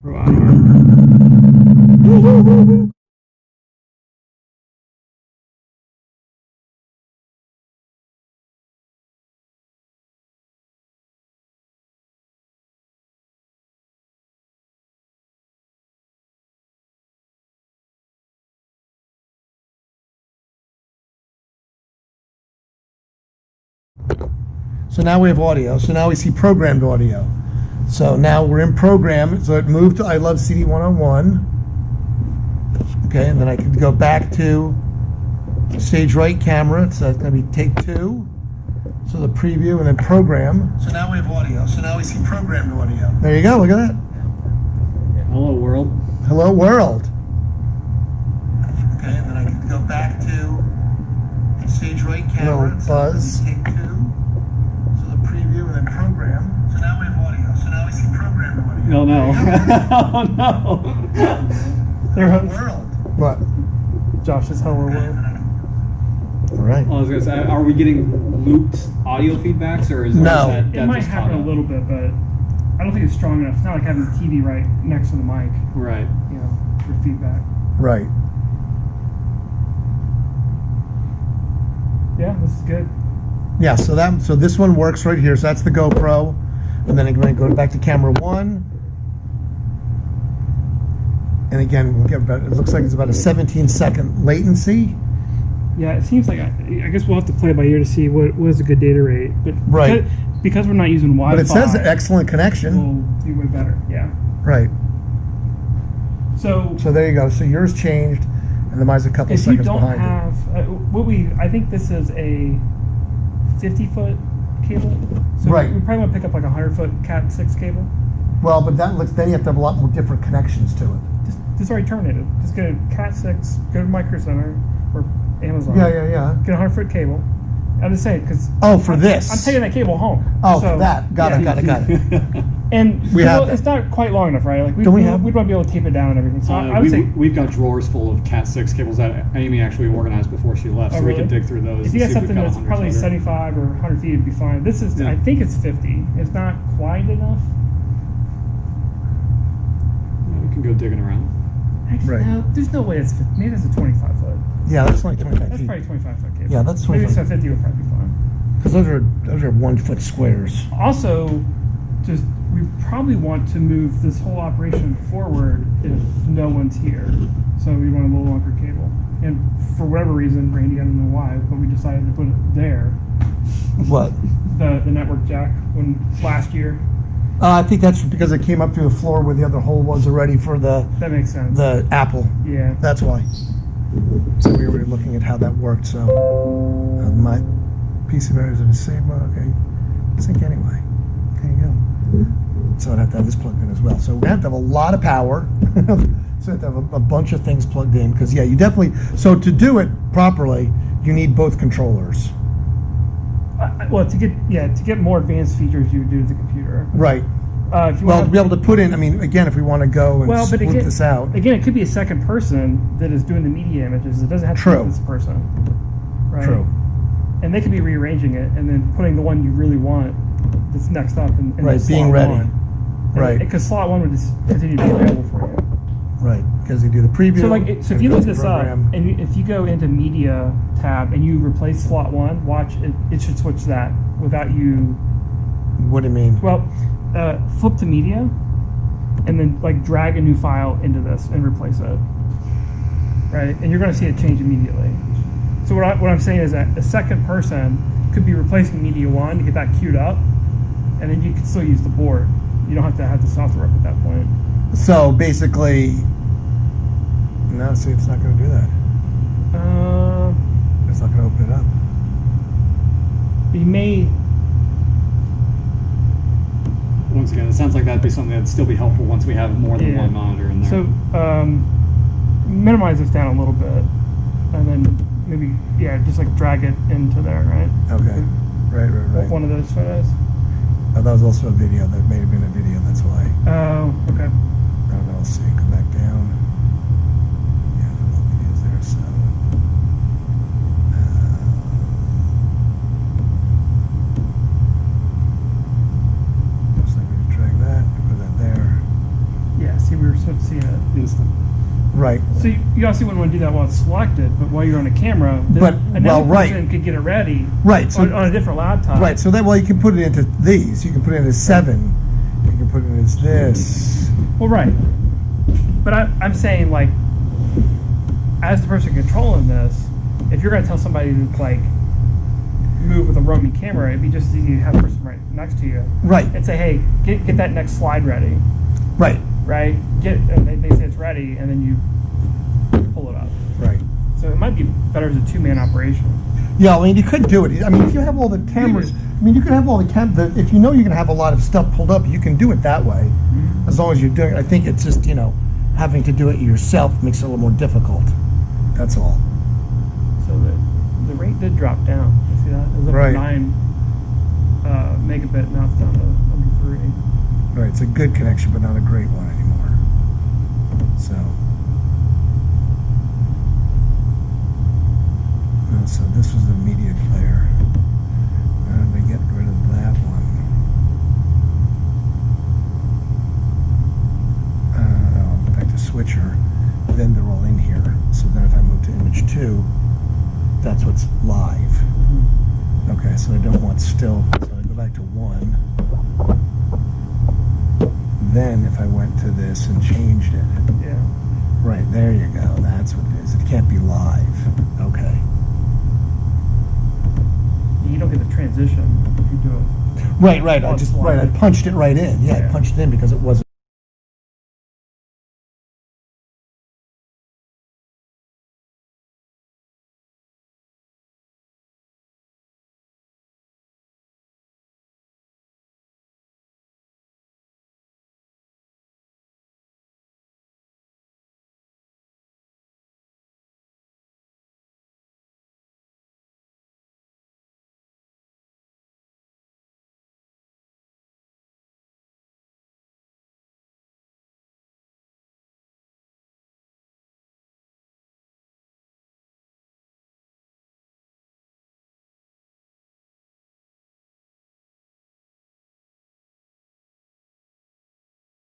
So now we have audio. So now we see programmed audio. So now we're in program. So it moved to I Love CD 101. Okay, and then I could go back to stage right camera. So that's going to be take 2. So the preview and then program. So now we have audio. So now we see programmed audio. There you go. Look at that. Hello, world. Hello, world. Okay, and then I can go back to stage right camera. Little buzz. Take 2. So the preview and then program. So now we have audio. So now we see programmed audio. Oh no. Oh no. Hello, world. What? Josh's Hello World. All right. Well, I was gonna say, are we getting looped audio feedbacks, or is No. that It might happen a little bit, but I don't think it's strong enough. It's not like having the TV right next to the mic, Right. you know, for feedback. Right. Yeah, this is good. Yeah, so this one works right here. So that's the GoPro. And then I'm going to go back to camera 1. And again, we'll get about, it looks like it's about a 17-second latency. Yeah, it seems like, I guess we'll have to play it by ear to see what is a good data rate. But Right. because we're not using Wi-Fi. But it says excellent connection. We'll be way better, yeah. Right. So there you go. So yours changed, and then mine's a couple if you seconds don't behind have, I think this is a 50-foot cable. So Right. we probably want to pick up like a 100-foot Cat 6 cable. it. Well, but then you have to have a lot more different connections to it. Just already terminated. Just go to Cat 6, go to Micro Center or Amazon. Yeah. Get a 100-foot cable. I'm just saying because For this. I'm taking that cable home. Oh, so, for that. Got it. And We have it's not quite long enough, right? Like we'd want to be able to tape it down and everything. So I would say we've got drawers full of Cat 6 cables that Amy actually organized before she left, so really? we can dig through those. if you got and see something we've got that's 100 probably footer. 75 or 100 feet, it'd be fine. This is, Yeah. I think it's 50. It's not quite enough. Yeah, we can go digging around. Actually, Right. no, there's no way it's 50. Maybe it's a 25 foot. Yeah, that's only 25 That's feet. probably 25 foot cable. Yeah, that's Maybe 25. so 50 would probably be fine. Because those are 1-foot squares. Also, we probably want to move this whole operation forward if no one's here. So we want a little longer cable. And for whatever reason, Randy, I don't know why, but we decided to put it there. What? The network jack last year. I think that's because it came up through the floor where the other hole was already for the That makes sense. Apple. Yeah. That's why. So we were looking at how that worked. So my PC batteries are the same. Okay, sync anyway. There you go. So I'd have to have this plugged in as well. So we have to have a lot of power. So we have to have a bunch of things plugged in because you definitely. So to do it properly, you need both controllers. Well, to get more advanced features, you would do to the computer. Right. If you Well, want to be able to put in. I mean, again, if we want to go and split this out. Again, it could be a second person that is doing the media images. It doesn't have to be this person. Right? True. And they could be rearranging it and then putting the one you really want that's next up in Right, the being slot ready. one. Right. Because slot 1 would just continue to be available for you. Right, because they do the preview. So if you look this up program. and if you go into media tab and you replace slot 1, watch it should switch that without you. What do you mean? Well, flip to media and then drag a new file into this and replace it. Right, and you're going to see it change immediately. So what I'm saying is that a second person could be replacing media 1 to get that queued up, and then you can still use the board. You don't have to have the software up at that point. So basically, no, see, it's not going to do that. It's not going to open it up. You may. Once again, it sounds like that'd be something that'd still be helpful once we have more than one monitor in there. So minimize this down a little bit, and then maybe just drag it into there, right? Okay, right. One of those photos. Oh, that was also a video. That may have been a video. That's why. Oh, okay. I don't know. Let's see. Come back down. Yeah, the little videos there. So. So I'm going to drag that and put that there. Yeah. See wouldn't see it. instant. Right. So you obviously wouldn't want to do that while it's selected, but while you're on a camera, then But, another well, right. person could get it ready Right. So, on a different laptop. right. So that, well, you can put it into these. You can put it into 7. You can put it as this. Well, right. But I'm saying, like, as the person controlling this, if you're going to tell somebody to, like, move with a roaming camera, it'd be just as easy to have the person right next to you Right. and say, hey, get that next slide ready, Right. right? And they say it's ready, and then you pull it up. Right. So it might be better as a 2-man operation. Yeah, I mean, you could do it. I mean, if you have all the cameras, I mean, you can have all the if you know you're going to have a lot of stuff pulled up, you can do it that way. Mm-hmm. As long as you're doing it. I think it's just, having to do it yourself makes it a little more difficult. That's all. So the rate did drop down. You see that? It was up Right. to 9 megabit, now it's down to under 3. Right, it's a good connection, but not a great one anymore. So this was the media player. And they get rid of that one. Back to switcher. Then they're all in here. So then if I move to image 2, that's what's live. Okay, so I don't want still. So I go back to 1. Then if I went to this and changed it, Yeah. right, there you go. That's what it is. It can't be live. Okay. You don't get the transition if you do it. Right. Oh, I it's just live. I punched it right in. Yeah, Yeah. I punched it in because it wasn't.